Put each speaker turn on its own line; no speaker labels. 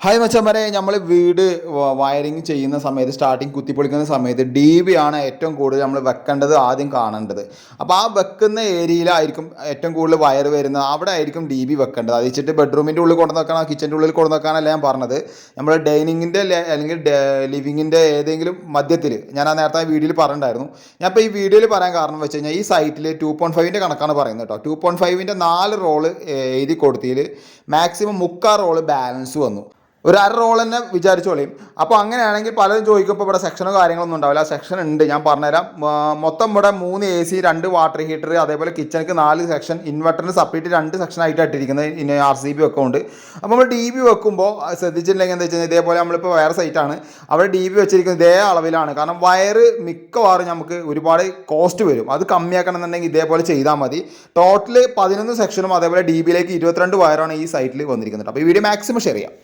Hi മച്ചന്മാരെ, നമ്മൾ വീട് വയറിങ് ചെയ്യുന്ന സമയത്ത് സ്റ്റാർട്ടിങ് കുത്തിപ്പൊളിക്കുന്ന സമയത്ത് DB ആണ് ഏറ്റവും കൂടുതൽ നമ്മൾ വെക്കേണ്ടത്, ആദ്യം കാണേണ്ടത്. അപ്പോൾ ആ വെക്കുന്ന ഏരിയയിലായിരിക്കും ഏറ്റവും കൂടുതൽ വയർ വരുന്നത്, അവിടെ ആയിരിക്കും DB വെക്കേണ്ടത്. അത് വെച്ചിട്ട് ബെഡ്റൂമിൻ്റെ ഉള്ളിൽ കൊണ്ടു വെക്കണം, കിച്ചൻ്റെ ഉള്ളിൽ കൊണ്ടു വെക്കാനല്ല ഞാൻ പറഞ്ഞത്. നമ്മൾ ഡൈനിങ്ങിൻ്റെ അല്ലെങ്കിൽ ലിവിങ്ങിൻ്റെ ഏതെങ്കിലും മധ്യത്തിൽ ഞാൻ ആ നേരത്തെ വീഡിയോയിൽ പറഞ്ഞിട്ടുണ്ടായിരുന്നു. ഞാൻ ഇപ്പോൾ ഈ വീഡിയോയിൽ പറയാൻ കാരണം വെച്ച് കഴിഞ്ഞാൽ ഈ സൈറ്റിൽ 2.5-ൻ്റെ കണക്കാണ് പറയുന്നത് കേട്ടോ. 2.5-ൻ്റെ 4 റോള് എഴുതി കൊടുത്തതിൽ മാക്സിമം 3/4 റോള് ബാലൻസ് വന്നു. ഒരു അര റോൾ തന്നെ വിചാരിച്ചോളിയും. അപ്പോൾ അങ്ങനെയാണെങ്കിൽ പലരും ചോദിക്കും ഇപ്പോൾ ഇവിടെ സെക്ഷനോ കാര്യങ്ങളൊന്നും ഉണ്ടാവില്ല. സെക്ഷൻ ഉണ്ട്, ഞാൻ പറഞ്ഞുതരാം. മൊത്തം ഇവിടെ 3 AC, 2 വാട്ടർ ഹീറ്റർ, അതേപോലെ കിച്ചണിക്ക് 4 സെക്ഷൻ, ഇൻവെർട്ടറിന് സെപ്പറേറ്റ് 2 സെക്ഷനായിട്ട് ഇട്ടിരിക്കുന്നത്, RCB ഒക്കെ ഉണ്ട്. അപ്പോൾ നമ്മൾ DB വെക്കുമ്പോൾ ശ്രദ്ധിച്ചിട്ടുണ്ടെങ്കിൽ എന്താ വെച്ചാൽ ഇതേപോലെ നമ്മളിപ്പോൾ വേറെ സൈറ്റാണ്, അവിടെ DB വെച്ചിരിക്കുന്നത് ഇതേ അളവിലാണ്. കാരണം വയറ് മിക്കവാറും നമുക്ക് ഒരുപാട് കോസ്റ്റ് വരും, അത് കമ്മിയാക്കണം എന്നുണ്ടെങ്കിൽ ഇതേപോലെ ചെയ്താൽ മതി. ടോട്ടൽ 11 സെക്ഷനും അതേപോലെ DBയിലേക്ക് 22 വയറാണ് ഈ സൈറ്റിൽ വന്നിരിക്കുന്നത്. അപ്പോൾ ഈ വീഡിയോ മാക്സിമം ഷെയർ ചെയ്യാം.